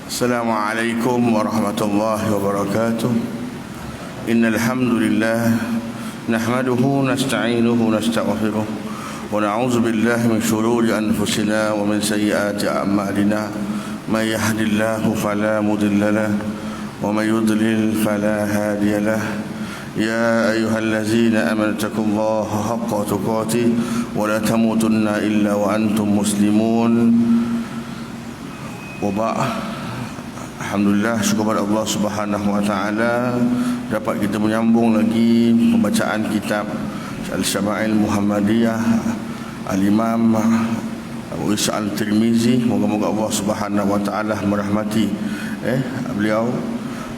Assalamualaikum warahmatullahi wabarakatuh. Innal hamdalillah nahmaduhu nasta'inuhu nastaghfiruh wa na'udzu billahi min shururi anfusina wa min sayyiati a'malina. May yahdihillahu fala mudilla lahu wa may yudlil fala hadiya lahu. Ya ayyuhallazina amanu taqullaha haqqa tuqatih wa la tamutunna illa wa antum muslimun. Wa ba'd. Alhamdulillah, syukur kepada Allah Subhanahu wa taala dapat kita menyambung lagi pembacaan kitab Al-Syama'il Muhammadiyah Al-Imam Abu Isa Al-Tirmizi. Moga-moga Allah Subhanahu wa taala merahmati beliau,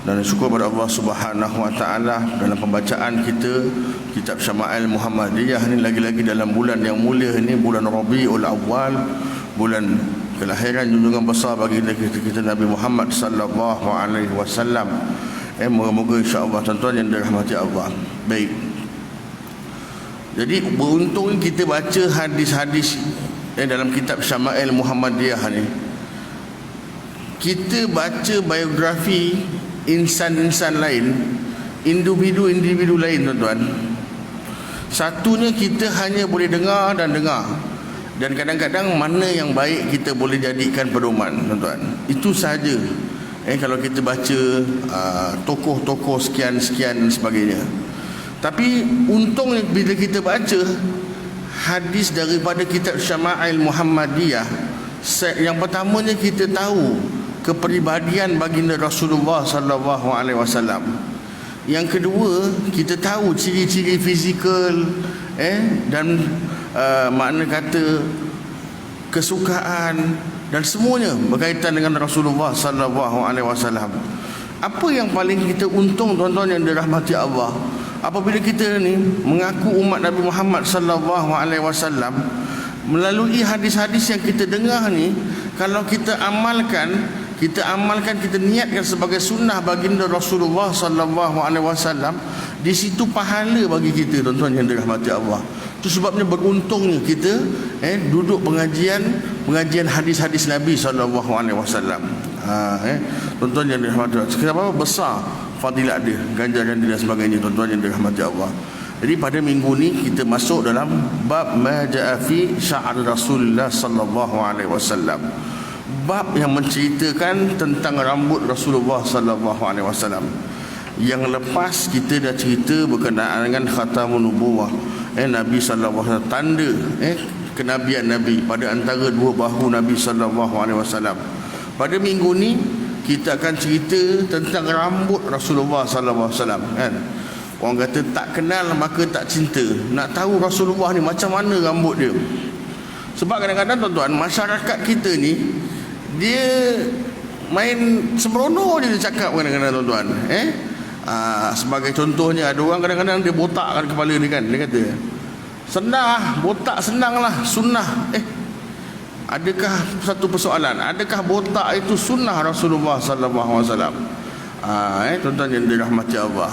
dan syukur kepada Allah Subhanahu wa taala dalam pembacaan kita kitab Syama'il Muhammadiyah ni lagi-lagi dalam bulan yang mulia ini, bulan Rabiul Awal, bulan kelahiran junjungan besar bagi kita Nabi Muhammad sallallahu alaihi wasallam. Moga-moga insya-Allah tuan-tuan yang dirahmati Allah. Baik. Jadi beruntung kita baca hadis-hadis dalam kitab Syama'il Muhammadiyah ni. Kita baca biografi insan-insan lain, individu-individu lain tuan-tuan. Satunya kita hanya boleh dengar dan dengar. Dan kadang-kadang mana yang baik kita boleh jadikan pedoman, tuan-tuan. Itu sahaja. Kalau kita baca tokoh-tokoh sekian-sekian dan sebagainya. Tapi untungnya bila kita baca hadis daripada kitab Syama'il Muhammadiyah, yang pertamanya kita tahu kepribadian baginda Rasulullah sallallahu alaihi wasallam. Yang kedua, kita tahu ciri-ciri fizikal dan makna kata kesukaan dan semuanya berkaitan dengan Rasulullah sallallahu alaihi wasallam. Apa yang paling kita untung tuan-tuan yang dirahmati Allah, apabila kita ni mengaku umat Nabi Muhammad sallallahu alaihi wasallam, melalui hadis-hadis yang kita dengar ni, kalau kita amalkan, kita niatkan sebagai sunnah baginda Rasulullah sallallahu alaihi wasallam, di situ pahala bagi kita tuan-tuan yang dirahmati Allah. Itu sebabnya beruntungnya kita duduk pengajian hadis-hadis Nabi sallallahu alaihi wasallam. Tuan-tuan yang dirahmati Allah, kenapa besar fadilat dia, ganjaran dia dan sebagainya, tuan-tuan yang dirahmati Allah. Jadi pada minggu ni kita masuk dalam bab ma jaa fi sya'r Rasulullah sallallahu alaihi wasallam. Bab yang menceritakan tentang rambut Rasulullah sallallahu alaihi wasallam. Yang lepas kita dah cerita berkenaan dengan khatamun nubuwah, Nabi sallallahu alaihi wasallam, tanda kenabian Nabi pada antara dua bahu Nabi sallallahu alaihi wasallam. Pada minggu ni kita akan cerita tentang rambut Rasulullah sallallahu alaihi wasallam, kan? Orang kata tak kenal maka tak cinta. Nak tahu Rasulullah ni macam mana rambut dia. Sebab kadang-kadang tuan-tuan, masyarakat kita ni dia main sembrono je dia cakap kadang-kadang tuan-tuan. Sebagai contohnya, ada orang kadang-kadang dia botakkan kepala ni kan. Dia kata senang, botak senang lah, sunnah. Adakah satu persoalan, adakah botak itu sunnah Rasulullah sallallahu alaihi wasallam? Tuan-tuan yang dirahmati Allah.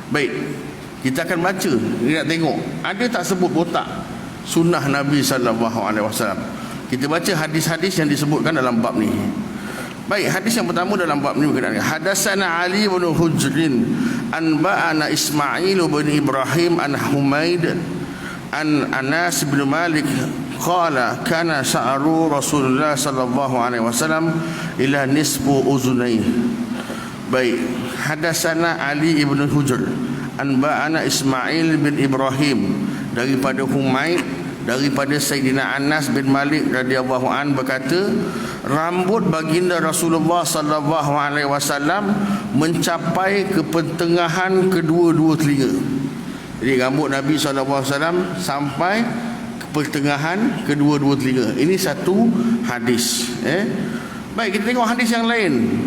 Baik, kita akan baca, kita nak tengok ada tak sebut botak sunnah Nabi sallallahu alaihi wasallam. Kita baca hadis-hadis yang disebutkan dalam bab ni. Baik, hadis yang pertama dalam bab ni berkenaan Hadatsana Ali bin Hujrin anba'ana Ismail bin Ibrahim an Humaid an Anas bin Malik qala kana sya'ru Rasulullah sallallahu alaihi wasallam ila nisfu uzunai. Baik, hadatsana Ali bin Hujr anba'ana Ismail bin Ibrahim daripada Humaid, daripada Sayyidina Anas bin Malik radhiyallahu an berkata, rambut baginda Rasulullah sallallahu alaihi wasallam mencapai ke pertengahan kedua-dua telinga. Jadi rambut Nabi sallallahu alaihi wasallam sampai ke pertengahan kedua-dua telinga. Ini satu hadis. Baik, kita tengok hadis yang lain.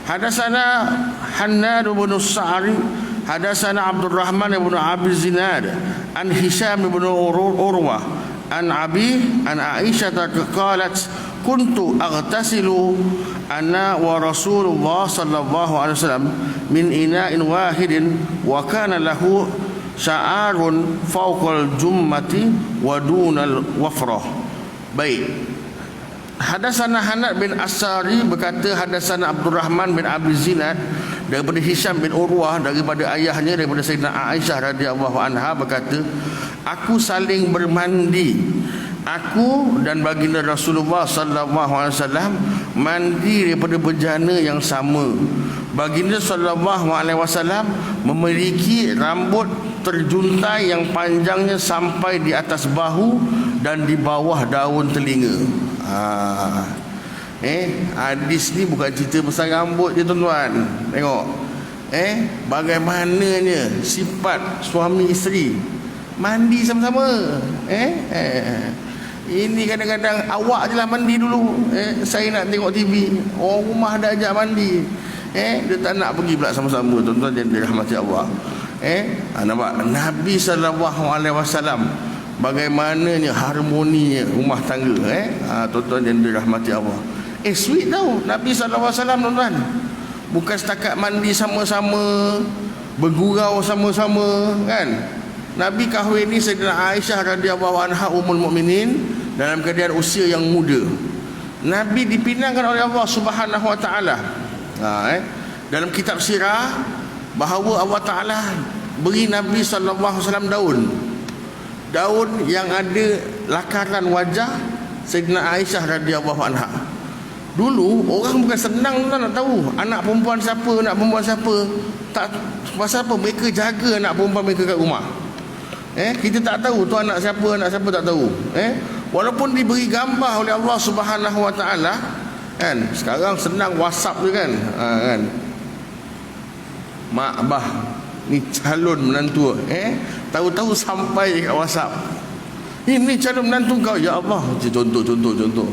Hadatsana Hannad bin Sa'ri hadatsana Abdurrahman bin Abi Zinad an Hisham bin Urwah an Abi an Aisyah qalat kuntu aghtasilu ana wa Rasulullah sallallahu alaihi wasallam min ina'in wahidin wa kana lahu sya'arun fawqal jummati wa dunal wafrah. Baik, Hadasana Hanad bin Asari berkata, hadasana Abdul Rahman bin Abi Zinad daripada Hisham bin Urwah daripada ayahnya daripada Sayyidina Aisyah radhiyallahu anha berkata, aku saling bermandi, aku dan baginda Rasulullah sallallahu alaihi wasallam mandi daripada bejana yang sama. Baginda sallallahu alaihi wasallam memiliki rambut terjuntai yang panjangnya sampai di atas bahu dan di bawah daun telinga. Hadis ni bukan cerita pasal rambut je tuan-tuan. Tengok bagaimananya sifat suami isteri mandi sama-sama. Ini kadang-kadang awak je lah mandi dulu. Saya nak tengok TV, orang rumah dah ajak mandi. Dia tak nak pergi pula sama-sama, tuan-tuan yang dirahmati Allah. Nampak Nabi sallallahu alaihi wasallam bagaimananya harmoninya rumah tangga. Tuan-tuan yang dirahmati Allah. Sweet tau Nabi sallallahu alaihi wasallam, tuan-tuan. Bukan setakat mandi sama-sama, bergurau sama-sama, kan? Nabi kahwin ni Sayyidina Aisyah radhiyallahu anha ummul mukminin dalam keadaan usia yang muda. Nabi dipinangkan oleh Allah Subhanahu wa taala. Dalam kitab sirah bahawa Allah Taala beri Nabi sallallahu alaihi wasallam daun yang ada lakaran wajah Sayyidina Aisyah radhiyallahu anha. Dulu orang bukan senang tuan nak tahu anak perempuan siapa. Tak pasal apa, mereka jaga anak perempuan mereka kat rumah. Kita tak tahu tu anak siapa tak tahu. Walaupun diberi gambar oleh Allah Subhanahu wa taala, kan? Sekarang senang WhatsApp je kan. Mak abah ni calon menantu. Tahu-tahu sampai kat WhatsApp. Ini calon menantu kau, ya Allah. Contoh.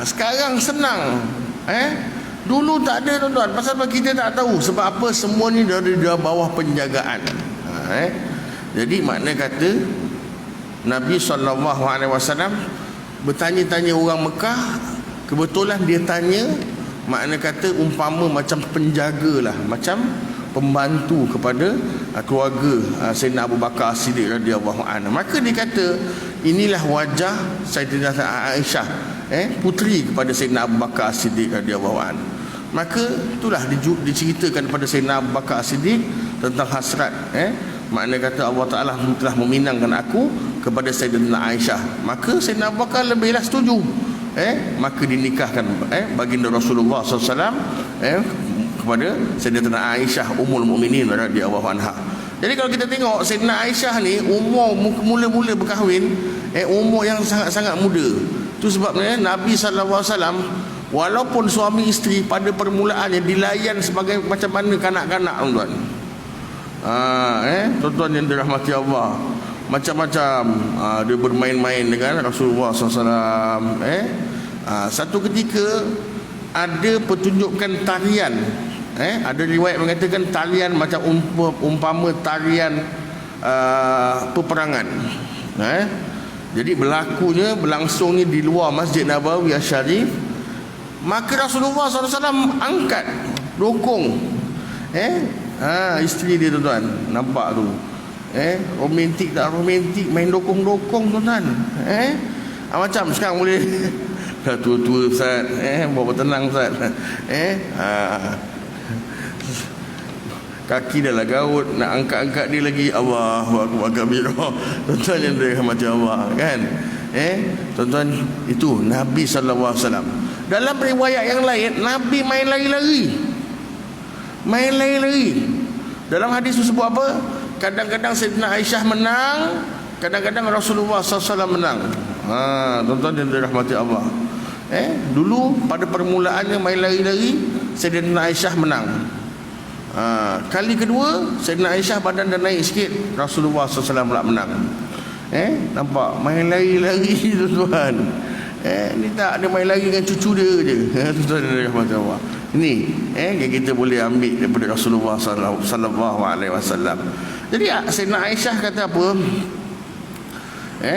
Sekarang senang. Dulu tak ada, tuan-tuan. Pasal apa kita tak tahu? Sebab apa? Semua ni dari bawah penjagaan. Jadi makna kata Nabi SAW bertanya-tanya orang Mekah. Kebetulan dia tanya, makna kata umpama macam penjaga lah, macam pembantu kepada keluarga Sayyidina Abu Bakar As-Siddiq radhiyallahu anhu. Maka dia kata, inilah wajah Sayyidina Aisyah, puteri kepada Sayyidina Abu Bakar As-Siddiq radhiyallahu anhu. Maka itulah diceritakan kepada Sayyidina Abu Bakar As-Siddiq tentang hasrat. Makna kata Allah Ta'ala telah meminangkan aku kepada Sayyidina Aisyah. Maka Sayyidina Abu Bakar lebihlah setuju. Maka dinikahkan baginda Rasulullah SAW kepada Sayyidina Aisyah ummul mukminin radhiyallahu anha. Jadi kalau kita tengok Sayyidina Aisyah ni umur mula-mula berkahwin, umur yang sangat-sangat muda. Itu sebabnya Nabi SAW walaupun suami isteri pada permulaannya dilayan sebagai macam mana kanak-kanak, tuan-tuan. Tuan-tuan yang dirahmati Allah, macam-macam dia bermain-main dengan Rasulullah SAW. Satu ketika ada pertunjukan tarian. Ada riwayat mengatakan tarian macam umpama tarian peperangan. Jadi berlangsungnya di luar Masjid Nabawi Asy-Syarif. Maka Rasulullah SAW angkat dokong isteri dia, tuan-tuan. Nampak tu romantik tak romantik, main dokong-dokong, tuan-tuan. Macam sekarang boleh dah tua-tua Ustaz, bawa tenang Ustaz. Kaki dah lah gaut, nak angkat-angkat dia lagi, Allahu akbar kabira. Tuan-tuan yang dirahmati Allah, kan? Tuan-tuan, itu Nabi sallallahu alaihi wasallam. Dalam riwayat yang lain, Nabi main lari-lari. Dalam hadis itu sebut apa? Kadang-kadang Sayyidina Aisyah menang, kadang-kadang Rasulullah SAW menang. Tuan-tuan yang dirahmati Allah. Dulu pada permulaannya main lari-lari, Sayyidina Aisyah menang. Kali kedua Sayyidina Aisyah badan dah naik sikit, Rasulullah SAW pula menang. Nampak main lari-lari, tuan-tuan. Ni tak ada main lari dengan cucu dia je. Tuan-tuan yang dirahmati Allah. Ini yang kita boleh ambil daripada Rasulullah sallallahu alaihi wasallam. Jadi Sayyidina Aisyah kata apa?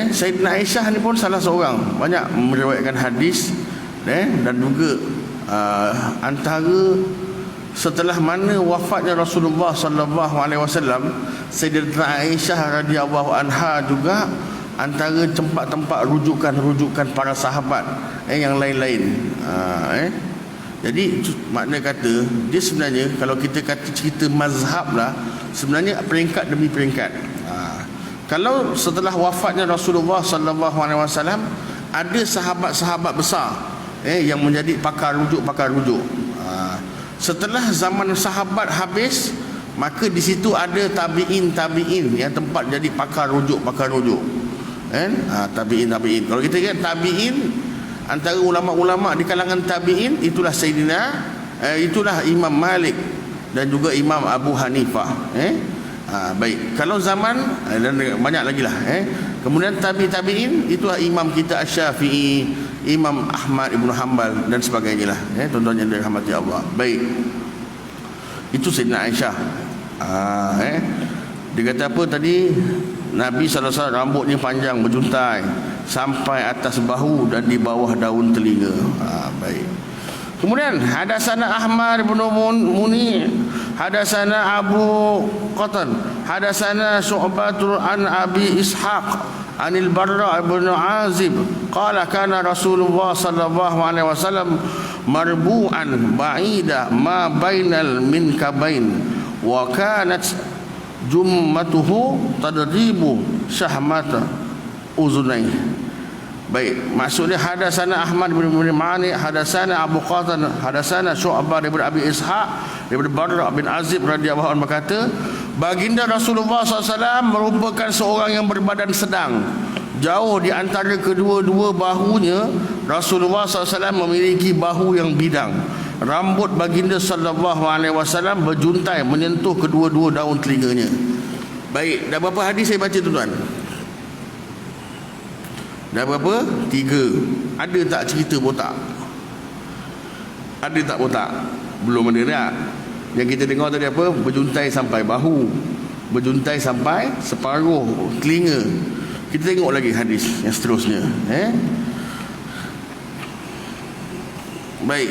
Sayyidina Aisyah ni pun salah seorang banyak meriwayatkan hadis, dan juga antara setelah mana wafatnya Rasulullah sallallahu alaihi wasallam, Sayyidatina Aisyah radhiyallahu anha juga antara tempat-tempat rujukan para sahabat yang lain-lain. Jadi makna kata dia sebenarnya, kalau kita kata cerita mazhab lah, sebenarnya peringkat demi peringkat. Kalau setelah wafatnya Rasulullah sallallahu alaihi wasallam, ada sahabat-sahabat besar yang menjadi pakar rujuk. Setelah zaman sahabat habis, maka di situ ada tabi'in yang tempat jadi pakar rujuk. Tabi'in. Kalau kita lihat tabi'in, antara ulama-ulama di kalangan tabi'in itulah itulah Imam Malik dan juga Imam Abu Hanifah. Baik. Kalau zaman dan banyak lagi lah. Kemudian tabi'in itulah imam kita Asy-Syafi'i, Imam Ahmad Ibn Hanbal dan sebagainya lah. Tuan-tuan yang dirahmati Allah. Baik. Itu Sayyidina Aisyah. Dia kata apa tadi? Nabi SAW rambutnya panjang berjuntai sampai atas bahu dan di bawah daun telinga. Baik. Kemudian hadasana Ahmad bin Muni, hadasana Abu Qatan, hadasana Syu'batul an Abi Ishaq anil Barra bin Azib qala kana Rasulullah sallallahu alaihi wasallam marbu'an ba'ida ma bainal minkabain wa kanat jummatuhu tadribu syahmata uzunai. Baik, maksudnya hadasana Ahmad bin Mani, hadasana Abu Qatan, hadasana Syu'bah bin Abi Ishaq daripada Barra bin Azib radhiyallahu anhu berkata, baginda Rasulullah SAW merupakan seorang yang berbadan sedang. Jauh di antara kedua-dua bahunya, Rasulullah SAW memiliki bahu yang bidang. Rambut baginda SAW berjuntai menyentuh kedua-dua daun telinganya. Baik, dah berapa hadis saya baca tuan-tuan? Dah berapa? 3. Ada tak cerita botak? Ada tak botak? Belum ada tak? Yang kita dengar tadi apa? Berjuntai sampai bahu, berjuntai sampai separuh telinga. Kita tengok lagi hadis yang seterusnya. Baik.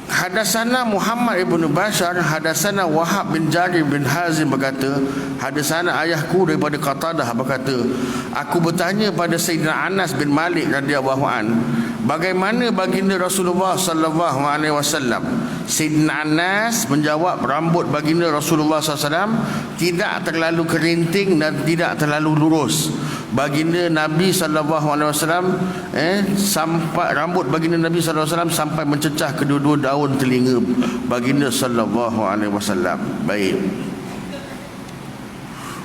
Hadasana Muhammad ibn Bashar, hadasana Wahab bin Jarir bin Hazim berkata, hadasana ayahku daripada Qatadah berkata, aku bertanya pada Sayyidina Anas bin Malik radhiyallahu an, bagaimana baginda Rasulullah sallallahu alaihi wasallam? Sayyidina Anas menjawab, rambut baginda Rasulullah SAW tidak terlalu kerinting dan tidak terlalu lurus. Baginda Nabi SAW sampai rambut baginda Nabi SAW sampai mencecah kedua-dua daun telinga baginda SAW. Baik.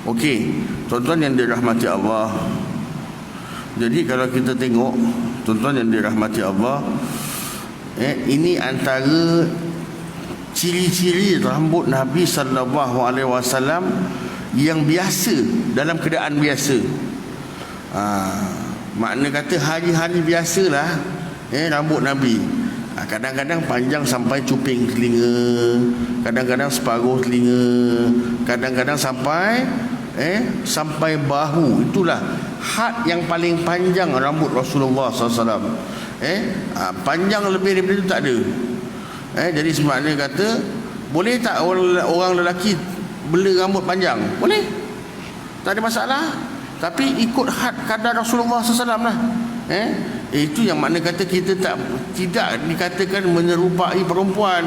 Okey, tuan-tuan yang dirahmati Allah. Jadi kalau kita tengok, tuan-tuan yang dirahmati Allah, ini antara ciri-ciri rambut Nabi SAW yang biasa, dalam keadaan biasa. Makna kata hari-hari biasalah rambut Nabi. Kadang-kadang panjang sampai cuping telinga, kadang-kadang separuh telinga, kadang-kadang sampai sampai bahu. Itulah had yang paling panjang rambut Rasulullah SAW. Panjang lebih daripada itu tak ada. Jadi semakna kata, boleh tak orang lelaki bela rambut panjang? Boleh, tak ada masalah. Tapi ikut had kadar Rasulullah SAW lah. Itu yang makna kata kita tidak dikatakan menyerupai perempuan.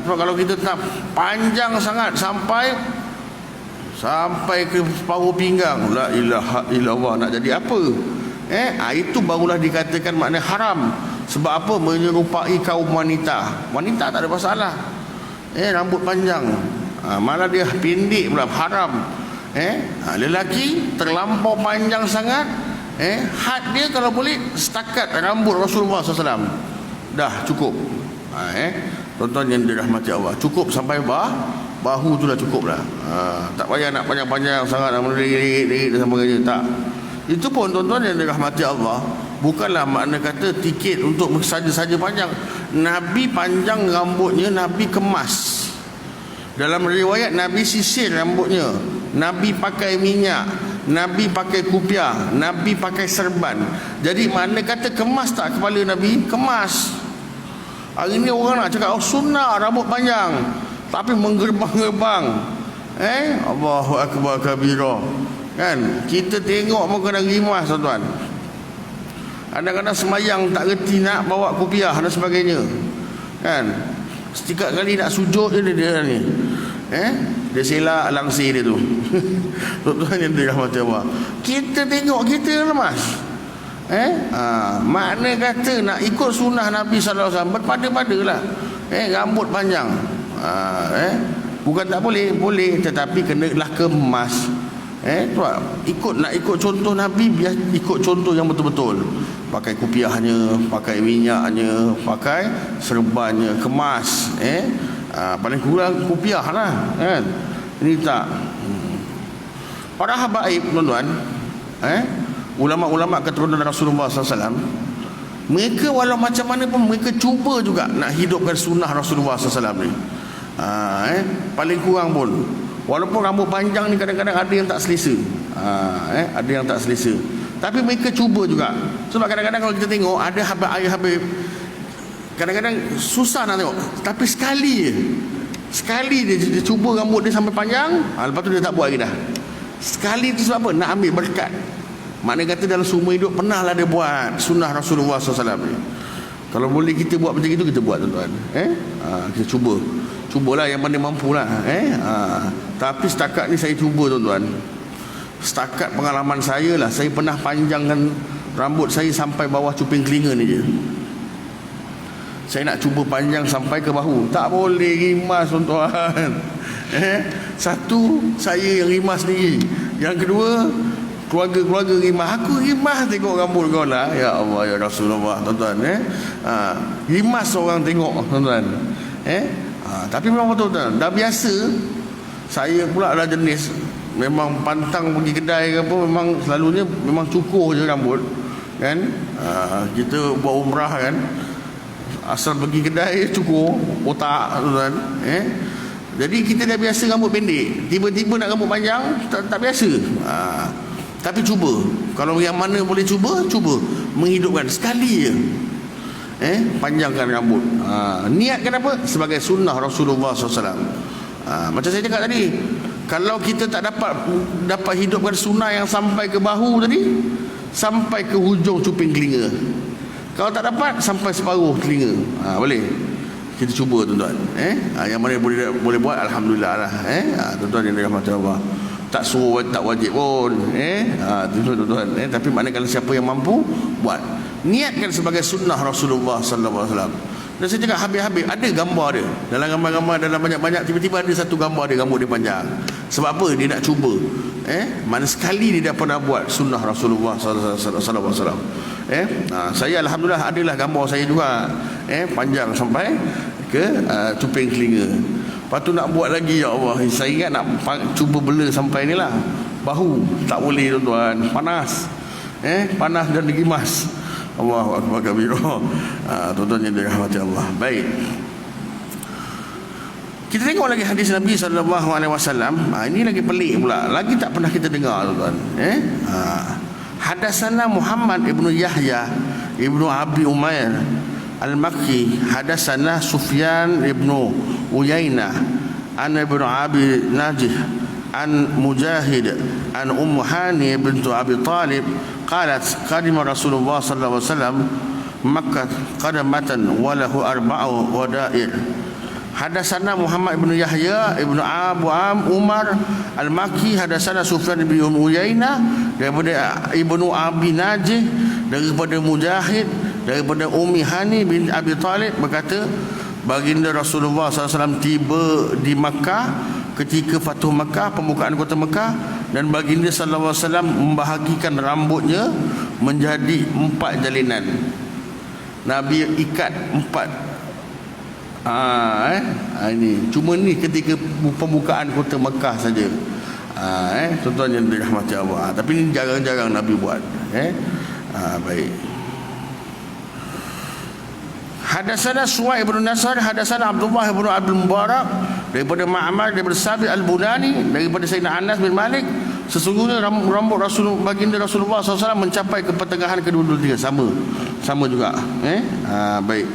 Kalau kita tak panjang sangat sampai ke separuh pinggang, la ilaha illallah, nak jadi apa? Itu barulah dikatakan makna haram. Sebab apa? Menyerupai kaum wanita. Wanita tak ada masalah, rambut panjang, malah dia pendek pula, haram. Lelaki terlampau panjang sangat, had dia kalau boleh setakat rambut Rasulullah SAW, dah cukup. Tuan-tuan yang dirahmati Allah, cukup sampai bahu tu dah cukup lah. Tak payah nak panjang-panjang sangat, nak melirik-lirik dan sebagainya, tak. Itu pun tuan-tuan yang dirahmati Allah, bukanlah makna kata tiket untuk saja-saja panjang. Nabi panjang rambutnya, Nabi kemas. Dalam riwayat Nabi sisir rambutnya, Nabi pakai minyak, Nabi pakai kupiah, Nabi pakai serban. Jadi makna kata kemas tak kepala Nabi? Kemas. Hari ni orang nak cakap sunnah rambut panjang, tapi menggerbang-gerbang. Allahu akbar kabira. Kan? Kita tengok pun kena rimas tuan-tuan. Kadang-kadang semayang tak reti nak bawa kopiah dan sebagainya. Kan? Setiap kali nak sujud dia ni. Dia selak langsir dia tu. Tuan-tuan yang dirahmati Allah. Kita tengok kita lemas. Makna kata nak ikut sunnah Nabi SAW berpada-padalah. Rambut panjang. Bukan tak boleh, boleh, tetapi kenalah kemas. Nak ikut contoh Nabi, biar ikut contoh yang betul-betul. Pakai kopiahnya, pakai minyaknya, pakai serbannya, kemas. Paling kurang kopiah lah, kan? Ini tak. Para habaib, tuan-tuan, ulama-ulama keturunan Rasulullah SAW, mereka walau macam mana pun mereka cuba juga nak hidupkan sunnah Rasulullah SAW ni. Paling kurang pun, walaupun rambut panjang ni kadang-kadang ada yang tak selesa, ada yang tak selesa, tapi mereka cuba juga. Sebab kadang-kadang kalau kita tengok ada habib, kadang-kadang susah nak tengok, tapi sekali dia cuba rambut dia sampai panjang, lepas tu dia tak buat lagi dah. Sekali tu sebab apa? Nak ambil berkat. Maknanya kata dalam seumur hidup pernahlah dia buat sunnah Rasulullah SAW ni. Kalau boleh kita buat macam itu, kita buat, tuan-tuan. Kita cubalah yang mana mampulah. Tapi setakat ni saya cuba, tuan-tuan. Setakat pengalaman saya lah, saya pernah panjangkan rambut saya sampai bawah cuping telinga ni je. Saya nak cuba panjang sampai ke bahu, tak boleh rimas, tuan-tuan. Satu, saya yang rimas sendiri. Yang kedua, keluarga-keluarga rimas. Aku rimas tengok rambut kau lah. Ya Allah, ya Rasulullah, tuan-tuan. Rimas orang tengok, tuan-tuan. Tapi memang betul-betul dah biasa. Saya pula adalah jenis memang pantang pergi kedai ke apa, memang selalunya memang cukur je rambut, kan? Kita buat umrah kan, asal pergi kedai cukur otak, tuan-tuan. Jadi kita dah biasa rambut pendek, tiba-tiba nak rambut panjang, tak biasa. Tapi cuba, kalau yang mana boleh cuba menghidupkan sekali je. Panjangkan rambut. Niatkan apa? Sebagai sunnah Rasulullah SAW. Macam saya cakap tadi, kalau kita tak dapat hidupkan sunnah yang sampai ke bahu tadi, sampai ke hujung cuping telinga. Kalau tak dapat, sampai separuh telinga. Boleh. Kita cuba, tuan-tuan. Yang mana boleh buat, alhamdulillah lah. Tuan-tuan yang dirahmati Allah. Tak suruh, tak wajib pun. Tuan-tuan. Tapi maknanya kalau siapa yang mampu, buat. Niatkan sebagai sunnah Rasulullah SAW. Dan saya cakap habis-habis ada gambar dia. Dalam gambar-gambar, dalam banyak-banyak, tiba-tiba ada satu gambar dia, rambut dia panjang. Sebab apa? Dia nak cuba. Mana sekali dia dah pernah buat sunnah Rasulullah SAW. Saya alhamdulillah adalah gambar saya juga. Panjang sampai ke cuping telinga. Lepas tu nak buat lagi, ya Allah, saya ingat nak cuba bela sampai ni lah. Bahu tak boleh, tuan-tuan. Panas. Panas dan digimas. Allahu akbar kabira. Tuan-tuan yang dirahmati Allah. Baik. Kita tengok lagi hadis Nabi SAW. Ini lagi pelik pula, lagi tak pernah kita dengar, tuan-tuan. Hadatsana Muhammad ibnu Yahya ibnu Abi Umair Al-Makki, hadatsana Sufyan ibnu Uyainah an ibnu Abi Najih an Mujahid an Hani bintu Abi Talib qalat qadima Rasulullah sallallahu alaihi wasallam Makkah qadamatan wa lahu arba'u wada'ir. Hadatsana Muhammad ibnu Yahya ibnu Abu Umar Al-Makki, hadatsana Sufyan bin Uyainah daripada ibnu Abi Najih, daripada Mujahid, daripada Hani bin Abi Talib berkata, baginda Rasulullah SAW tiba di Makkah ketika Fatuh Makkah, pembukaan kota Makkah, dan baginda SAW membahagikan rambutnya menjadi 4 jalinan. Nabi ikat 4. Ini cuma ni ketika pembukaan kota Makkah saja. Tuan-tuan yang dirahmati Allah. Tapi ini jarang-jarang Nabi buat. Baik. Hadatsana Suwaid bin Nasr, hadatsana Abdullah bin Abdul Mubarak, daripada Ma'mar, daripada Sabit Al-Bunani, daripada Sayyidina Anas bin Malik, sesungguhnya rambut baginda Rasulullah SAW mencapai ke pertengahan kedua-dua tiga. Sama juga. Baik.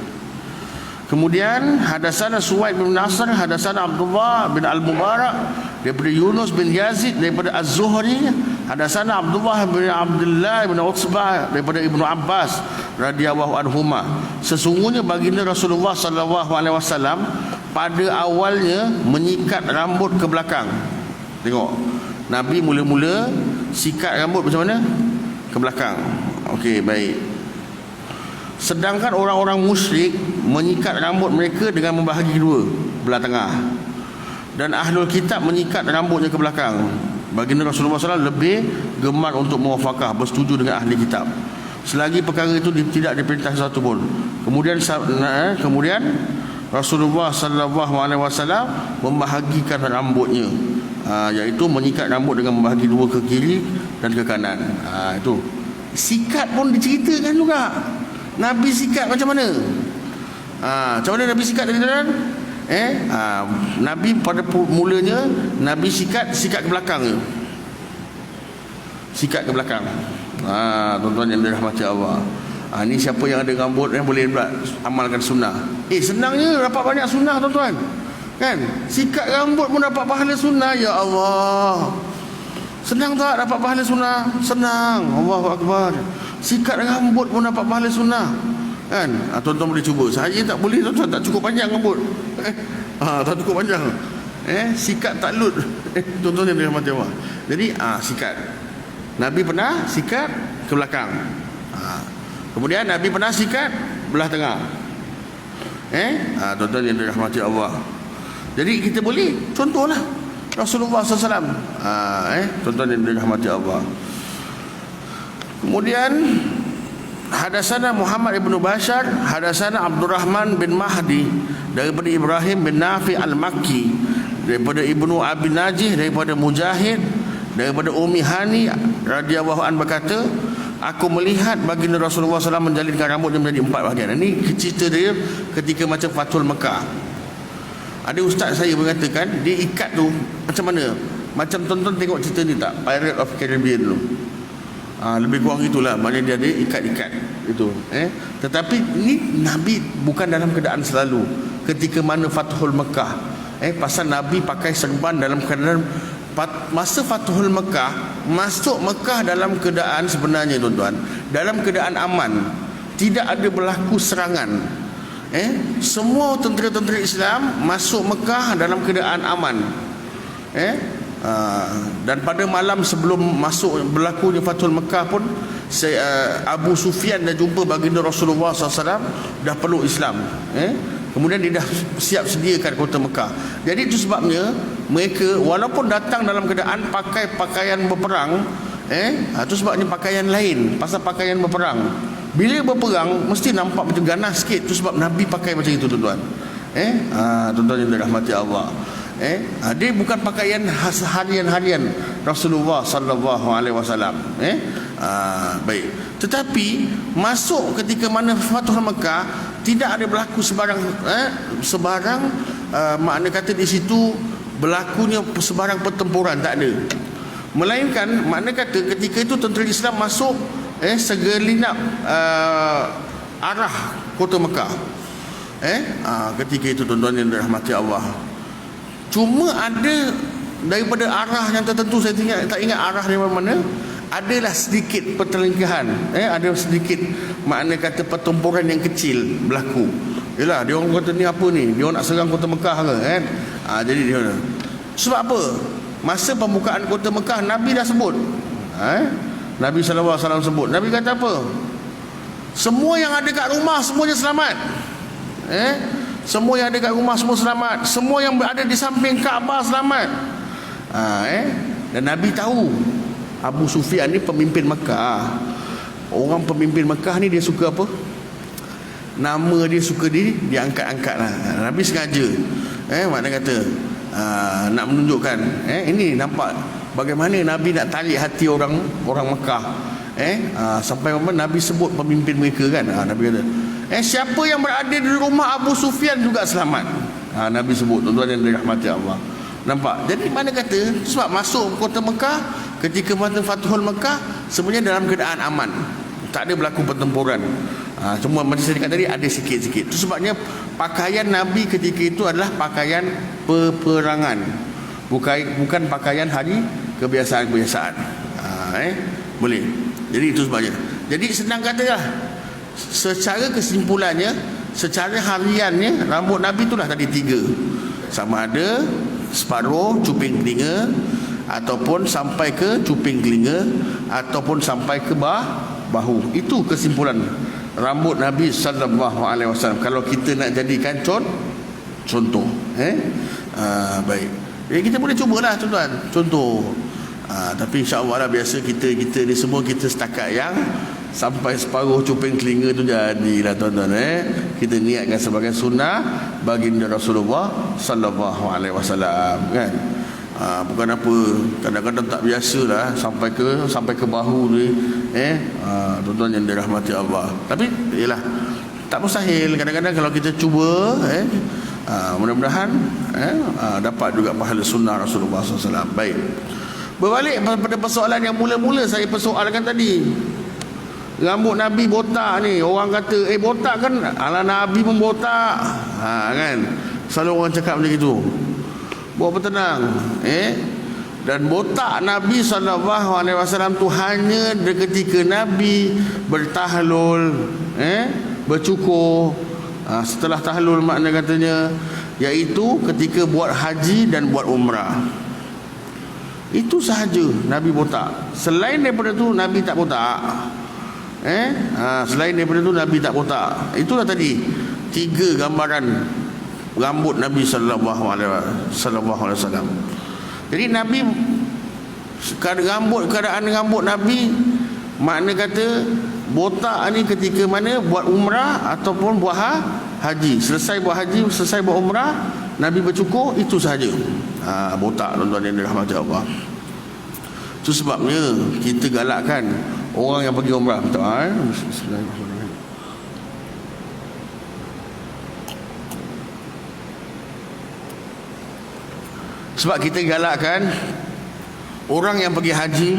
Kemudian hadatsana Suwaid bin Nasr, hadatsana Abdullah bin Al-Mubarak, daripada Yunus bin Yazid, daripada Az-Zuhri, Hadatsana Abdullah bin Abdullah bin Utsbah daripada Ibnu Abbas radhiyallahu anhuma, sesungguhnya baginda Rasulullah sallallahu alaihi wasallam pada awalnya menyikat rambut ke belakang. Tengok, Nabi mula-mula sikat rambut macam mana? Ke belakang. Okey, baik. Sedangkan orang-orang musyrik menyikat rambut mereka dengan membahagi dua, belah tengah. Dan ahlul kitab menyikat rambutnya ke belakang. Baginda Rasulullah SAW lebih gemar untuk muwafaqah, bersetuju dengan ahli kitab, selagi perkara itu tidak diperintah satu pun. Kemudian Rasulullah SAW membahagikan rambutnya, iaitu menyikat rambut dengan membahagi dua ke kiri dan ke kanan. Itu sikat pun diceritakan juga. Nabi sikat macam mana? Macam mana Nabi sikat tadi tuan? Nabi pada mulanya Nabi sikat ke belakang. Sikat ke belakang. Tuan-tuan yang dirahmati Allah. Ni siapa yang ada rambut boleh pula amalkan sunnah. Senangnya dapat banyak sunnah tuan-tuan. Kan? Sikat rambut pun dapat pahala sunnah. Ya Allah. Senang tak dapat pahala sunnah? Senang. Allahu Akbar. Sikat rambut pun dapat pahala sunnah. Kan? Tuan-tuan boleh cuba. Saya tak boleh tuan-tuan, tak cukup panjang rambut. Tak cukup panjang. Sikat taklud. Tuan-tuan yang dirahmati Allah. Jadi sikat. Nabi pernah sikat ke belakang. Kemudian Nabi pernah sikat belah tengah. Tuan-tuan yang dirahmati Allah. Jadi kita boleh contohlah Rasulullah SAW. Tuan-tuan yang dirahmati Allah. Kemudian hadatsana Muhammad ibnu Bashar, hadatsana Abdurrahman bin Mahdi daripada Ibrahim bin Nafi al-Makki, daripada Ibnu Abi Najih, daripada Mujahid, daripada Ummi Hani radhiyallahu an berkata, aku melihat baginda Rasulullah SAW menjalinkan rambutnya menjadi 4 bahagian. Ini cerita dia ketika macam Fathul Mekah. Ada ustaz saya mengatakan dia ikat tu macam mana? Macam tonton tengok cerita ni tak? Pirates of Caribbean tu. Lebih kurang itulah. Maknanya dia ada ikat-ikat itu. Tetapi ni Nabi bukan dalam keadaan selalu. Ketika mana Fathul Mekah, pasal Nabi pakai serban dalam keadaan masa Fathul Mekah, masuk Mekah dalam keadaan sebenarnya tuan-tuan, dalam keadaan aman, tidak ada berlaku serangan. Semua tentera-tentera Islam masuk Mekah dalam keadaan aman. Dan pada malam sebelum masuk berlakunya Fathul Mekah pun Abu Sufyan dah jumpa baginda Rasulullah SAW, dah peluk Islam. Kemudian dia dah siap sediakan kota Mekah. Jadi itu sebabnya mereka walaupun datang dalam keadaan pakai pakaian berperang, itu sebabnya pakaian lain, pasal pakaian berperang. Bila berperang mesti nampak macam ganas sikit. Itu sebab Nabi pakai macam itu tuan-tuan. Tuan-tuan yang dirahmati Allah. Dia bukan pakaian harian-harian Rasulullah sallallahu alaihi wasallam. Baik. Tetapi masuk ketika mana Fathul Mekah, tidak ada berlaku sebarang makna kata di situ berlakunya sebarang pertempuran, tak ada. Melainkan makna kata ketika itu tentera Islam masuk segelinap arah kota Mekah. Ketika itu tuan-tuan yang dirahmati Allah. Cuma ada daripada arah yang tertentu, saya tak ingat arah dari mana, adalah sedikit pertelingkahan, ada sedikit makna kata pertempuran yang kecil berlaku. Yalah, dia orang kata ni apa ni? Dia orang nak serang kota Mekah ke kan? Jadi dia sebab apa? Masa pembukaan kota Mekah Nabi dah sebut. Nabi sallallahu alaihi wasallam sebut. Nabi kata apa? Semua yang ada kat rumah semuanya selamat. Semua yang ada kat rumah semua selamat. Semua yang berada di samping Kaabah selamat. Dan Nabi tahu Abu Sufyan ni pemimpin Mekah. Orang pemimpin Mekah ni dia suka apa? Nama dia suka diangkat-angkat lah. Nabi sengaja makna kata nak menunjukkan ini nampak bagaimana Nabi nak tarik hati orang Mekah. Sampai Nabi sebut pemimpin mereka kan. Nabi kata siapa yang berada di rumah Abu Sufyan juga selamat. Nabi sebut, tuan-tuan yang dirahmati Allah. Nampak? Jadi mana kata sebab masuk kota Mekah, ketika masa Fathul Mekah sebenarnya dalam keadaan aman, tak ada berlaku pertempuran. Cuma macam saya kata tadi ada sikit-sikit. Itu sebabnya pakaian Nabi ketika itu adalah pakaian peperangan, bukan pakaian hari kebiasaan-kebiasaan. Boleh. Jadi itu sebabnya. Jadi senang katalah, secara kesimpulannya, secara hariannya rambut Nabi itulah tadi 3. Sama ada separuh cuping telinga, ataupun sampai ke cuping telinga, ataupun sampai ke bahu. Itu kesimpulan rambut Nabi sallallahu alaihi wasallam kalau kita nak jadikan contoh. Baik. Jadi kita boleh cubalah tuan-tuan, contoh. Tapi insya-Allah lah, biasa kita ni semua kita setakat yang sampai separuh cuping telinga tu jadilah tuan-tuan. Kita niatkan sebagai sunnah baginda Rasulullah sallallahu alaihi wasallam, kan. Bukan apa, kadang-kadang tak biasalah sampai ke bahu ni, tuan-tuan yang dirahmati Allah. Tapi yalah, tak mustahil. Kadang-kadang kalau kita cuba, mudah-mudahan dapat juga pahala sunnah Rasulullah SAW. Baik, berbalik pada persoalan yang mula-mula saya persoalkan tadi. Rambut Nabi botak ni, orang kata botak kan, ala Nabi pun botak, kan. Selalu orang cakap macam itu. Buat bertenang, dan botak Nabi SAW tu hanya ketika Nabi bertahlul, bercukur. Setelah tahlul makna katanya, iaitu ketika buat haji dan buat umrah. Itu sahaja Nabi botak. Selain daripada tu Nabi tak botak. Selain daripada tu Nabi tak botak. Itulah tadi 3 gambaran rambut Nabi sallallahu alaihi wasallam. Jadi Nabi, keadaan rambut Nabi, makna kata botak ni ketika mana buat umrah ataupun buat haji. Selesai buat haji, selesai buat umrah, Nabi bercukur, itu sahaja. Botak, tuan-tuan yang dirahmati Allah. Itu sebabnya kita galakkan orang yang pergi umrah. Bismillahirrahmanirrahim. Sebab kita galakkan orang yang pergi haji,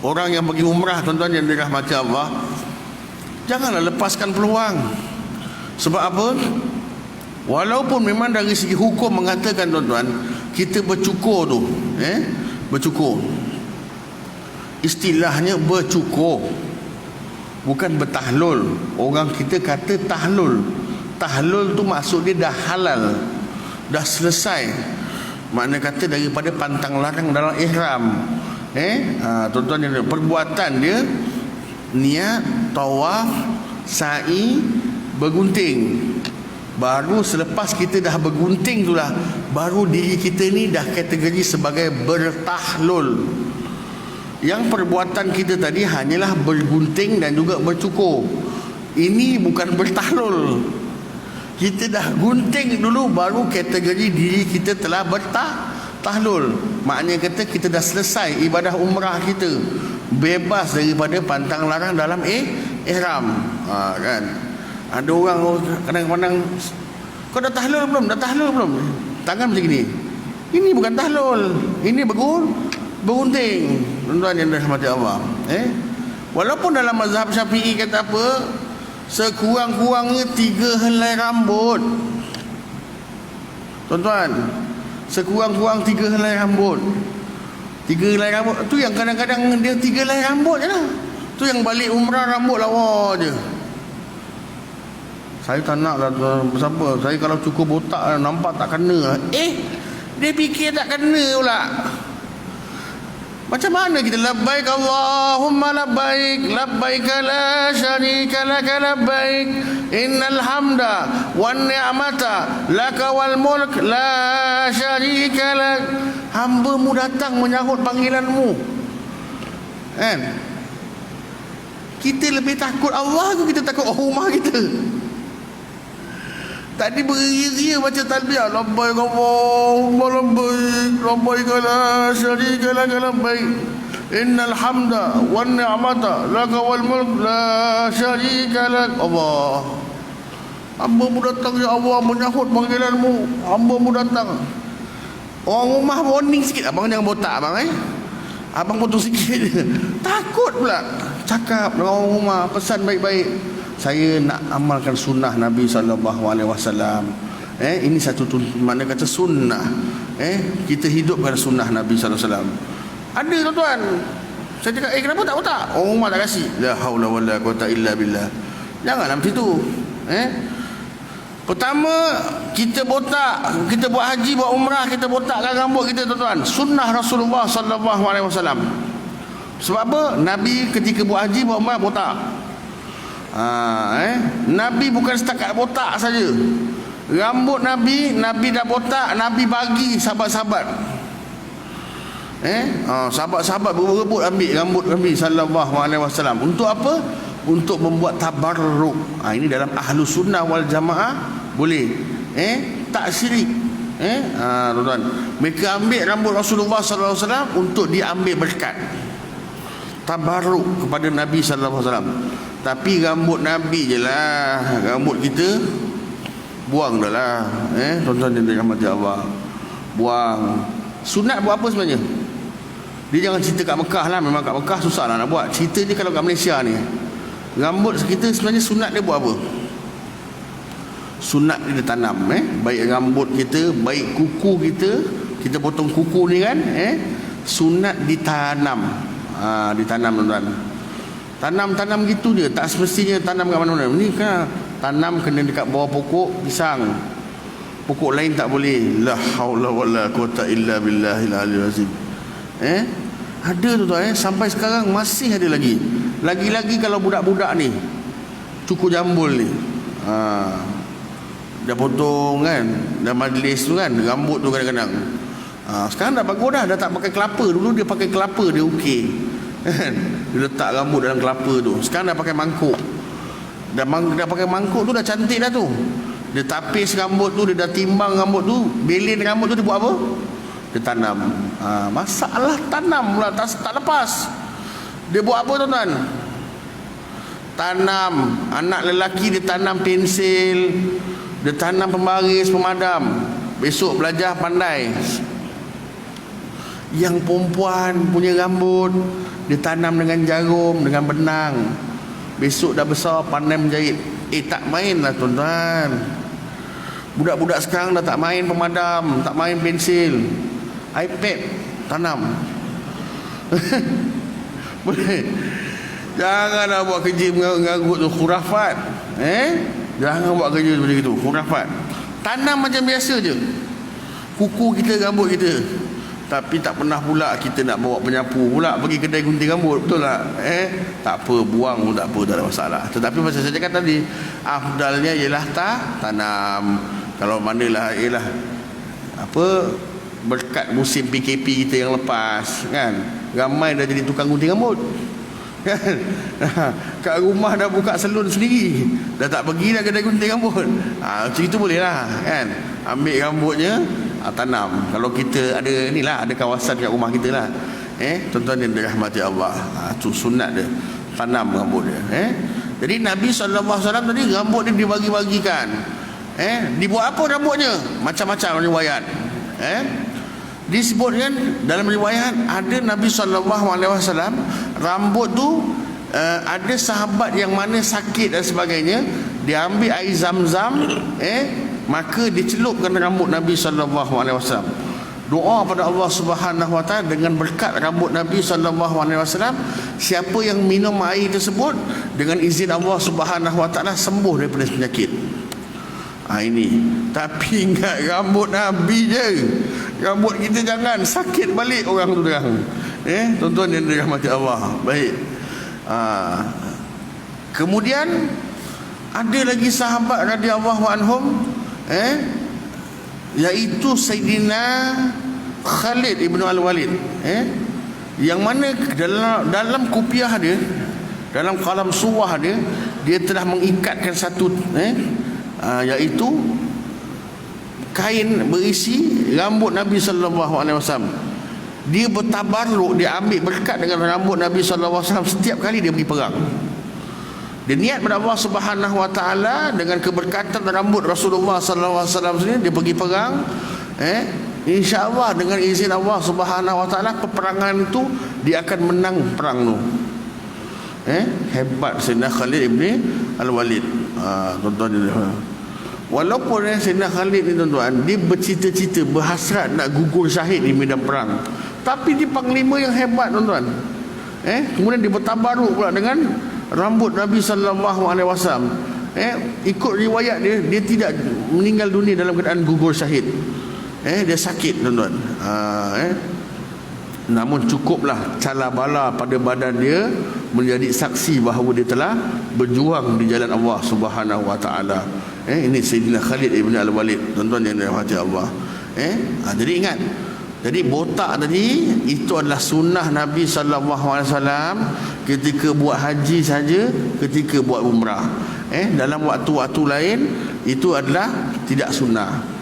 orang yang pergi umrah, tuan-tuan yang dirahmati Allah, janganlah lepaskan peluang. Sebab apa? Walaupun memang dari segi hukum mengatakan, tuan-tuan, kita bercukur tu, bercukur, istilahnya bercukur, bukan bertahlul. Orang kita kata tahlul. Tahlul tu maksud dia dah halal, dah selesai. Makna kata daripada pantang larang dalam ihram. Tuan-tuan yang perbuatan dia niat, tawaf, sa'i, bergunting. Baru selepas kita dah bergunting itulah, baru diri kita ni dah kategori sebagai bertahlul. Yang perbuatan kita tadi hanyalah bergunting dan juga bercukur. Ini bukan bertahlul. Kita dah gunting dulu, baru kategori diri kita telah bertahlul. Maknanya kata kita dah selesai ibadah umrah kita, bebas daripada pantang larang dalam ihram. Kan? Ada orang kadang-kadang, kau dah tahlul belum? Dah tahlul belum? Tangan macam ni. Ini bukan tahlul, ini bergunting. Tuan-tuan yang dirahmati Allah. Walaupun dalam mazhab Syafi'i kata apa? Sekurang-kurangnya 3 helai rambut. Tuan-tuan, sekurang-kurang 3 helai rambut. 3 helai rambut tu yang kadang-kadang dia 3 helai rambut je lah. Tu yang balik umrah rambut lawa je. Saya tak nak lah, siapa. Saya kalau cukup botak nampak tak kena lah. Dia fikir tak kena pula. Macam mana kita labbaik Allahumma labbaik, labbaik la syarika laka labbaik, innal hamda wan ni'mata laka wal mulk la syarika lak. Hamba-Mu datang menyahut panggilan-Mu. Kan? Kita lebih takut Allah ke kita takut rumah kita? Tadi beria-ria baca talbiyah, labbaik Allahumma labbaik, labbaik la syarika laka labbaik, innal hamda wan ni'mata laka wal mulk la syarika lak. Allah, hamba-Mu datang ya Allah menyahut panggilan-Mu. Hamba-Mu datang. Orang rumah warning sikit, abang jangan botak abang. Abang potong sikit je. Takut pula cakap dengan orang rumah, pesan baik-baik. Saya nak amalkan sunnah Nabi SAW. Ini satu mana kata sunnah. Kita hidupkan sunnah Nabi SAW. Ada tuan-tuan, Saya cakap, kenapa tak botak? Oh, Umar tak kasih. La haula wala quwata illa billah. Janganlah macam tu. Pertama, kita botak, kita buat haji, buat umrah, kita botakkan rambut kita, tuan-tuan. Sunnah Rasulullah sallallahu alaihi wasallam. Sebab apa? Nabi ketika buat haji, buat umrah, botak. Nabi bukan setakat botak saja. Rambut Nabi dah botak, Nabi bagi sahabat-sahabat. Sahabat-sahabat berebut ambil rambut Nabi sallallahu alaihi wasallam. Untuk apa? Untuk membuat tabarruk. Ini dalam Ahlus Sunnah wal Jamaah boleh. Tak syirik. Tuan-tuan, mereka ambil rambut Rasulullah sallallahu alaihi wasallam untuk diambil berkat, tabarruk kepada Nabi sallallahu alaihi wasallam. Tapi rambut Nabi je lah, rambut kita buang dah lah. Tuan-tuan yang dirahmati Allah, buang. Sunat buat apa sebenarnya? Dia jangan cerita kat Mekah lah. Memang kat Mekah susah lah nak buat. Cerita dia kalau kat Malaysia ni, rambut kita sebenarnya sunat dia buat apa? Sunat dia tanam. Baik rambut kita, baik kuku kita, kita potong kuku ni kan, sunat ditanam. Ditanam, tuan-tuan. Tanam gitu je. Tak semestinya tanam kat mana-mana. Ni kan tanam kena dekat bawah pokok pisang. Pokok lain tak boleh. La haula wala quwata illa billahil aliyil azim. Ada tuan-tuan, sampai sekarang masih ada lagi. Lagi-lagi kalau budak-budak ni, cukur jambul ni, dah potong kan, dah majlis tu kan, rambut tu kadang-kadang. Sekarang dah bagus dah tak pakai kelapa. Dulu dia pakai kelapa, dia okey. Dia letak rambut dalam kelapa tu. Sekarang dah pakai mangkuk. Dah pakai mangkuk tu dah cantik dah tu. Dia tapis rambut tu, dia dah timbang rambut tu, belin rambut tu, dia buat apa? Dia tanam. Masalah tanam pula, tak lepas. Dia buat apa, tuan-tuan? Tanam. Anak lelaki dia tanam pensil, dia tanam pembaris, pemadam. Besok belajar pandai. Yang perempuan punya rambut, dia tanam dengan jarum, dengan benang. Besok dah besar, pandai menjahit. Tak main lah, tuan-tuan. Budak-budak sekarang dah tak main pemadam, tak main pensil, iPad tanam. Boleh. Janganlah buat kerja mengarut tu, khurafat. Jangan buat kerja seperti itu, khurafat. Tanam macam biasa je. Kuku kita, rambut kita. Tapi tak pernah pula kita nak bawa penyapu pula pergi kedai gunting rambut, betul tak? Tak apa, buang pun tak apa, tak ada masalah. Tetapi macam saya cakap tadi, afdalnya ialah tanam. Kalau manalah ialah berkat musim PKP kita yang lepas kan, ramai dah jadi tukang gunting rambut kan. Kat rumah dah buka salon sendiri, dah tak pergi dah kedai gunting rambut. Macam itu boleh lah kan, ambil rambutnya, tanam. Kalau kita ada ni lah, ada kawasan kat rumah kita lah, tuan-tuan yang dirahmati Allah, tu sunat dia, tanam rambut dia. Jadi Nabi SAW tadi rambut dia dibagi-bagikan. Dibuat apa rambutnya? Macam-macam riwayat. Disebutkan dalam riwayat ada Nabi SAW rambut tu, ada sahabat yang mana sakit dan sebagainya, dia ambil air zam-zam, maka dicelupkan rambut Nabi SAW. Doa pada Allah Subhanahu Wa Taala dengan berkat rambut Nabi SAW, siapa yang minum air tersebut dengan izin Allah Subhanahu Wa Taala sembuh daripada penyakit. Ini. Tapi ingat rambut Nabi je. Rambut kita jangan sakit balik orang tu orang. Tuan-tuan yang dirahmati Allah. Baik. Kemudian ada lagi sahabat radhiyallahu anhum, iaitu Sayyidina Khalid ibn Al-Walid, yang mana dalam kopiah dia, dalam kalam suwah dia, dia telah mengikatkan satu iaitu kain berisi rambut Nabi sallallahu alaihi wasallam. Dia bertabarruk, dia ambil berkat dengan rambut Nabi sallallahu alaihi wasallam setiap kali dia pergi perang. Dia niat pada Allah Subhanahu Wa Taala dengan keberkatan rambut Rasulullah sallallahu alaihi wasallam sendiri, dia pergi perang, insya-Allah dengan izin Allah Subhanahu Wa Taala peperangan itu dia akan menang perang tu. Hebat Sayyidina Khalid ibn Al-Walid. Tuan-tuan, walaupun Sayyidina Khalid ni, tuan-tuan, dia bercita-cita, berhasrat nak gugur syahid di medan perang, tapi dia panglima yang hebat, tuan-tuan. Kemudian dia bertabaruk pula dengan rambut Nabi sallallahu alaihi wasallam. Ikut riwayat dia tidak meninggal dunia dalam keadaan gugur syahid. Dia sakit, tuan-tuan. Namun cukuplah cala bala pada badan dia menjadi saksi bahawa dia telah berjuang di jalan Allah Subhanahu wa taala. Ini Sayyidina Khalid ibn Al-Walid, tuan-tuan yang dirahmati Allah. Jadi ingat, jadi botak tadi itu adalah sunnah Nabi sallallahu alaihi wasallam ketika buat haji saja, ketika buat umrah. Dalam waktu-waktu lain itu adalah tidak sunnah.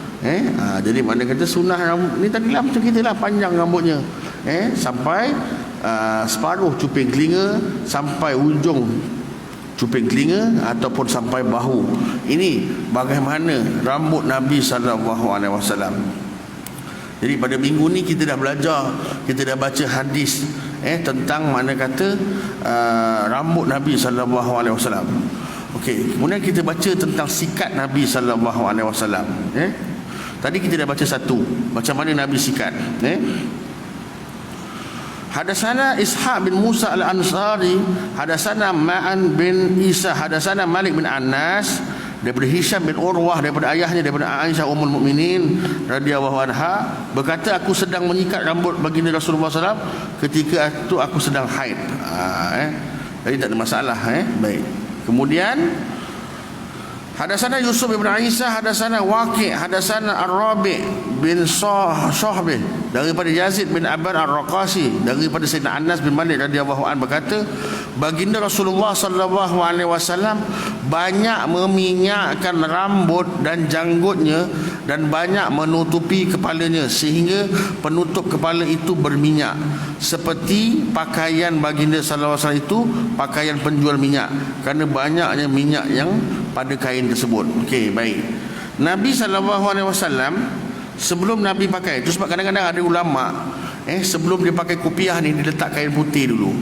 Jadi mana kata sunnah ni tadilah macam kita lah, panjang rambutnya, sampai separuh cuping telinga, sampai ujung cuping telinga ataupun sampai bahu. Ini bagaimana rambut Nabi sallallahu alaihi wasallam. Jadi pada minggu ni kita dah belajar, kita dah baca hadis tentang mana kata rambut Nabi sallallahu alaihi wasallam. Okey, kemudian kita baca tentang sikat Nabi sallallahu alaihi wasallam. Tadi kita dah baca satu, macam mana Nabi sikat. Hadasana Ishaq bin Musa al-Ansari, hadasana Ma'an bin Isa, hadasana Malik bin Anas, daripada Hisham bin Urwah, daripada ayahnya, daripada Aisyah Ummul Mukminin radhiyallahu anha, berkata, aku sedang menyikat rambut baginda Rasulullah SAW ketika itu aku sedang haid. Jadi tak ada masalah. Baik. Kemudian hadasana Yusuf bin Isa, hadasana Waqi', hadasana Ar-Rabi' bin Shahbih, daripada Yazid bin Aban Ar-Raqasi, daripada Sayyidina Anas bin Malik radhiyallahu anhu, berkata, baginda Rasulullah sallallahu alaihi wasallam banyak meminyakkan rambut dan janggutnya dan banyak menutupi kepalanya sehingga penutup kepala itu berminyak, seperti pakaian baginda sallallahu alaihi wasallam itu pakaian penjual minyak, kerana banyaknya minyak yang pada kain tersebut. Okey, baik. Nabi sallallahu alaihi wasallam sebelum Nabi pakai, itu sebab kadang-kadang ada ulama sebelum dia pakai kopiah ni dia letak kain putih dulu,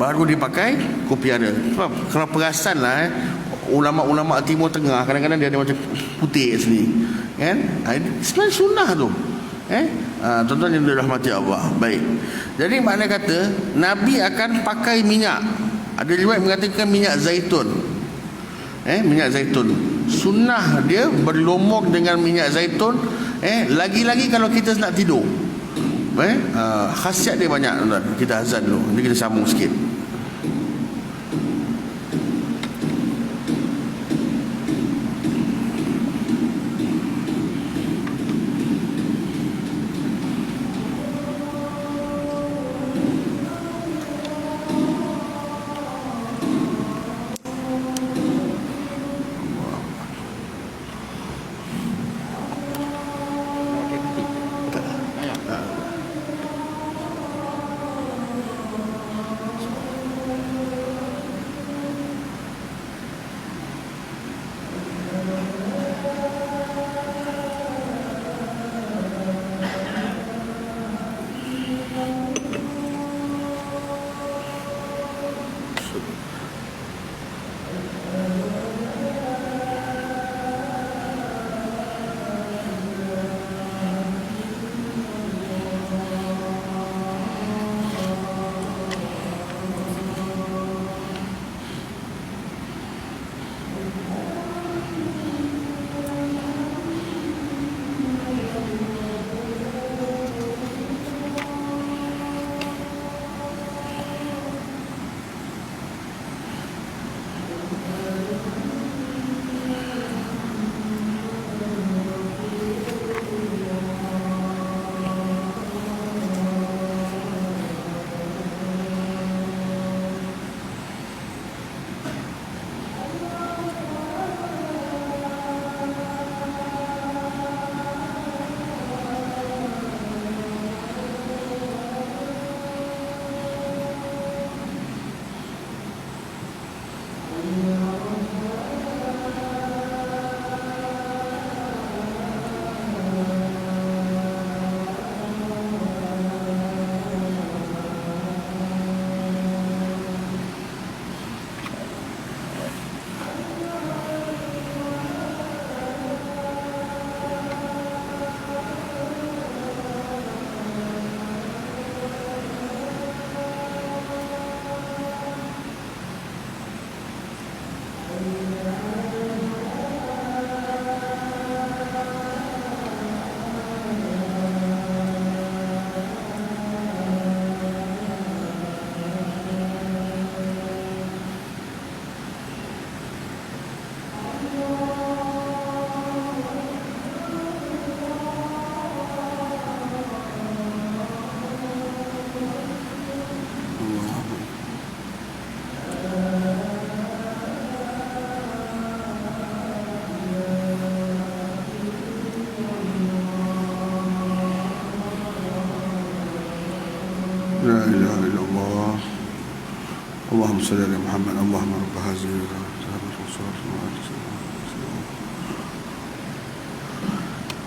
baru dia pakai kopiah dia. Sebab kalau perasan lah ulama-ulama Timur Tengah kadang-kadang dia ada macam putih kat sini, kan? Sebenarnya sunnah tu. Tuan-tuan yang dirahmati Allah. Baik. Jadi makna kata Nabi akan pakai minyak. Ada riwayat mengatakan minyak zaitun. Minyak zaitun. Sunnah dia berlumur dengan minyak zaitun. Lagi-lagi kalau kita nak tidur. Khasiat dia banyak, tuan-tuan. Kita azan dulu. Nanti kita sambung sikit. Allahumma salli ala Muhammad. Allahumma rabb hazihi.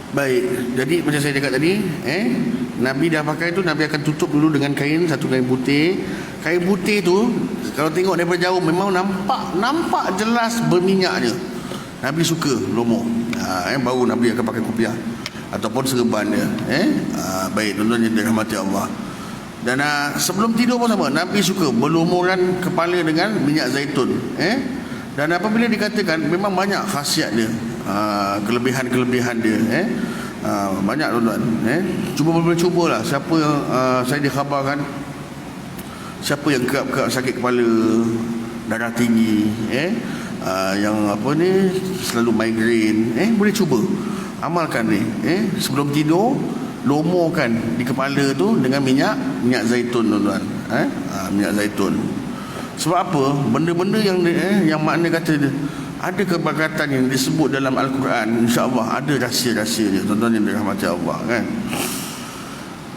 Baik, jadi macam saya cakap tadi, Nabi dah pakai tu, Nabi akan tutup dulu dengan kain, satu kain putih. Kain putih tu kalau tengok daripada jauh memang nampak jelas berminyaknya. Nabi suka lomo. Baru Nabi akan pakai kopiah ataupun serban dia. Baik, tuan-tuan yang dirahmati Allah. Dan sebelum tidur pun sama, Nabi suka berlumuran kepala dengan minyak zaitun. Dan apabila dikatakan memang banyak khasiat dia, kelebihan-kelebihan dia, banyak tuan-tuan. Cubalah siapa saya dikhabarkan siapa yang kerap sakit kepala, darah tinggi, yang apa ni selalu migraine, boleh cuba amalkan ni. Sebelum tidur lomokan di kepala tu dengan minyak zaitun tuan-tuan. Minyak zaitun. Sebab apa? Benda-benda yang makna kata ada keberkatan yang disebut dalam Al-Quran, insya-Allah ada rahsia-rahsia dia, tuan-tuan yang dirahmati Allah, kan.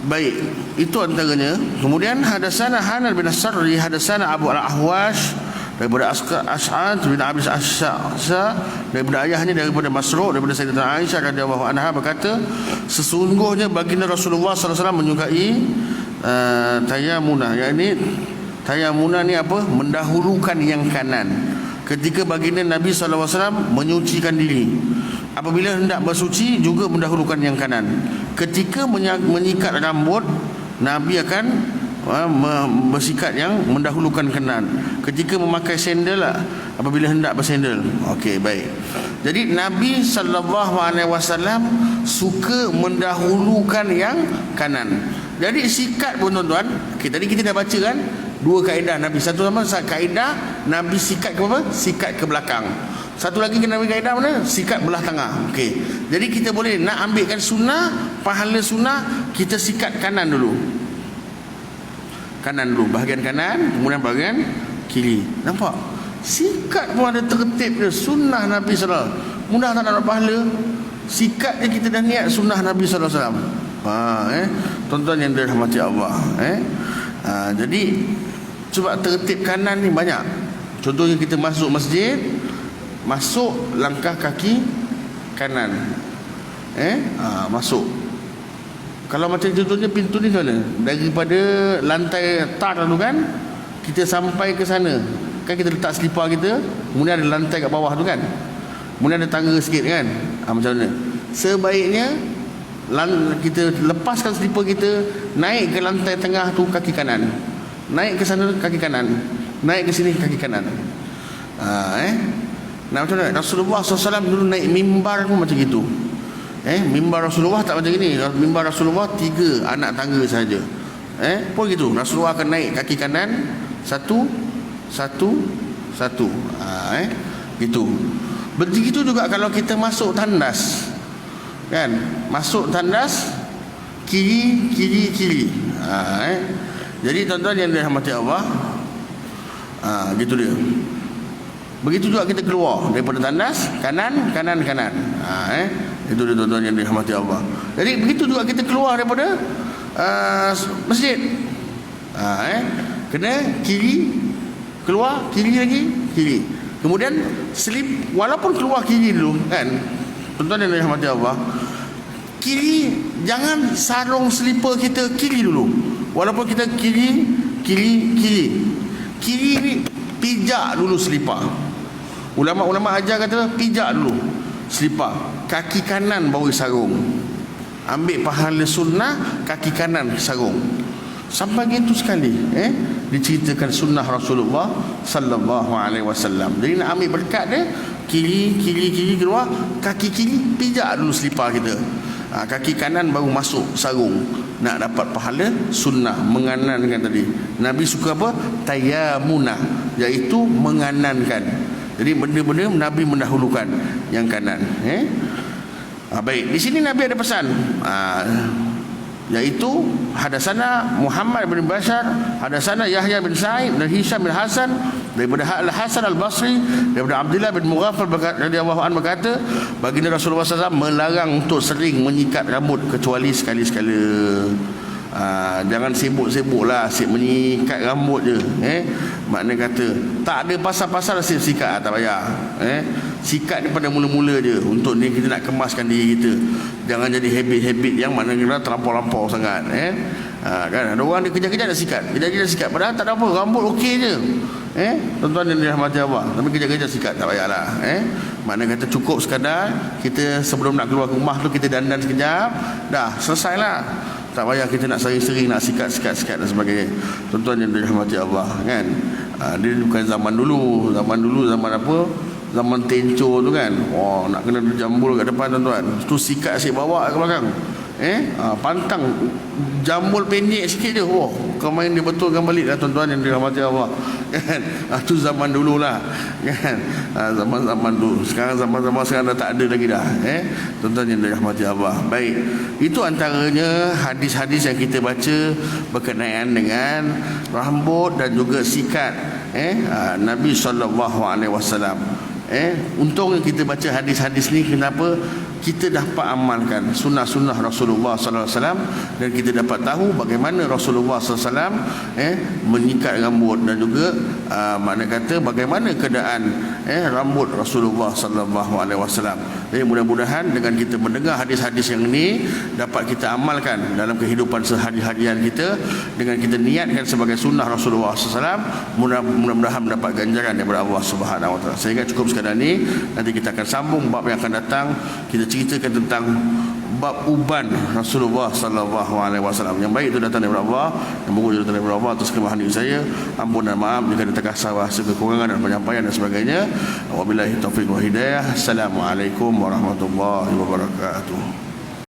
Baik, itu antaranya. Kemudian hadasana Hanan bin As-Sarri, hadasana Abu Al-Ahwash daripada As'ad bin Abi Asya, daripada ayahnya daripada Masruq, daripada Sayyidatina Aisyah radhiyallahu anha berkata, sesungguhnya baginda Rasulullah sallallahu alaihi wasallam menyukai tayamuna, yakni tayamuna ni apa? Mendahulukan yang kanan. Ketika baginda Nabi sallallahu alaihi wasallam menyucikan diri, apabila hendak bersuci juga mendahulukan yang kanan. Ketika menyikat rambut, Nabi akan bersikat yang mendahulukan kanan. Ketika memakai sandal, apabila hendak bersandal. Okey, baik. Jadi Nabi sallallahu alaihi wasallam suka mendahulukan yang kanan. Jadi sikat pun tuan-tuan, tadi kita dah baca kan dua kaedah Nabi. Satu sama kaedah Nabi sikat ke apa? Sikat ke belakang. Satu lagi Nabi kaedah mana? Sikat belah tengah. Okey. Jadi kita boleh nak ambilkan sunnah, pahala sunnah, kita sikat kanan dulu. Kanan dulu, bahagian kanan, kemudian bahagian kiri. Nampak? Sikat pun ada tertib dia, sunnah Nabi sallallahu alaihi wasallam. Mudah tak nak dapat pahala? Sikat je kita dah niat sunnah Nabi sallallahu alaihi wasallam. Tuan-tuan yang dirahmati Allah, jadi cuba tertib kanan ni banyak. Contohnya kita masuk masjid, masuk langkah kaki kanan. Masuk. Kalau macam contohnya pintu ni macam mana? Daripada lantai tar tu kan, kita sampai ke sana. Kan kita letak selipar kita, kemudian ada lantai kat bawah tu kan. Kemudian ada tangga sikit kan. Macam mana? Sebaiknya kita lepaskan selipar kita, naik ke lantai tengah tu kaki kanan. Naik ke sana kaki kanan. Naik ke sini kaki kanan. Nah, macam mana? Rasulullah SAW dulu naik mimbar pun macam gitu. Mimbar Rasulullah tak macam gini. Mimbar Rasulullah 3 anak tangga saja. Pun gitu. Rasulullah akan naik kaki kanan satu. Gitu. Begitu juga kalau kita masuk tandas. Kan? Masuk tandas kiri. Jadi tuan-tuan yang dirahmati Allah, gitu dia. Begitu juga kita keluar daripada tandas, kanan. Itu dia tuan-tuan yang dirahmati Allah. Jadi begitu juga kita keluar daripada masjid. Kena kiri, keluar kiri lagi, kiri. Kemudian selip, walaupun keluar kiri dulu kan, tuan-tuan yang dirahmati Allah, kiri, jangan sarung selipar kita kiri dulu. Walaupun kita kiri ni pijak dulu selipar. Ulama-ulama ajar kata pijak dulu selipar, kaki kanan baru sarung. Ambil pahala sunnah, kaki kanan sarung. Sampai gitu sekali diceritakan sunnah Rasulullah sallallahu alaihi wasallam. Jadi nak ambil berkat dia, kiri keluar, kaki kiri pijak dulu selipar kita. Kaki kanan baru masuk sarung. Nak dapat pahala sunnah, menganankan tadi. Nabi suka apa? Tayamuna, iaitu menganankan. Jadi benda-benda Nabi mendahulukan yang kanan. Baik, di sini Nabi ada pesan, yaitu hadasana Muhammad bin Bashar, hadasana Yahya bin Sa'id dan Hisham bin Hasan, daripada Al-Hasan Al-Basri, daripada Abdullah bin Mughaffal radhiyallahu anhu berkata, baginda Rasulullah SAW melarang untuk sering menyikat rambut kecuali sekali-sekala. Jangan sibuk-sibuk lah asyik menyikat rambut je. Maknanya kata tak ada pasal-pasal asyik sikat, tak payah. Sikat daripada mula-mula je. Untuk ni kita nak kemaskan diri kita. Jangan jadi habit-habit yang maknanya terlampau-lampau sangat. Kan ada orang dia kejap-kejap dah sikat, kejap-kejap sikat, padahal tak ada apa, rambut okey je. Tuan-tuan yang dirahmati Allah, tapi kejap-kejap sikat, tak payahlah. Maknanya kata cukup sekadar kita sebelum nak keluar rumah tu kita dandan sekejap, dah selesailah. Tak payah kita nak sering-sering nak sikat dan sebagainya. Tuan-tuan yang dirahmati Allah, kan. Dia bukan zaman dulu zaman apa? Zaman tenco tu kan. Nak kena jambul kat depan tuan-tuan. Tu sikat asyik bawa ke belakang. Pantang jambul pendek sikit je. Kau main dia betulkan balik lah tuan-tuan yang dirahmati Allah. Kan? Tu zaman dulu lah. Kan? Zaman-zaman dulu. Sekarang zaman-zaman sekarang dah tak ada lagi dah. Tuan-tuan yang dirahmati Allah. Baik. Itu antaranya hadis-hadis yang kita baca berkenaan dengan rambut dan juga sikat Nabi SAW. Untungnya kita baca hadis-hadis ni. Kenapa? Kita dapat amalkan sunnah-sunnah Rasulullah SAW, dan kita dapat tahu bagaimana Rasulullah SAW menyikat rambut, dan juga makna kata bagaimana keadaan rambut Rasulullah SAW. Jadi mudah-mudahan dengan kita mendengar hadis-hadis yang ini dapat kita amalkan dalam kehidupan sehari-harian kita, dengan kita niatkan sebagai sunnah Rasulullah SAW. Mudah-mudahan mendapat ganjaran daripada Allah Subhanahu Wa Taala. Saya ingat cukup sekadar ni. Nanti kita akan sambung bab yang akan datang. Kita ceritakan tentang bab uban Rasulullah SAW. Yang baik itu datang daripada Allah, yang buruk itu datang daripada Allah. Atas kelemahan diri saya, ampun dan maaf jika ada terkasar bahasa kekurangan dan penyampaian dan sebagainya. Wabillahi taufiq wa hidayah. Assalamualaikum warahmatullahi wabarakatuh.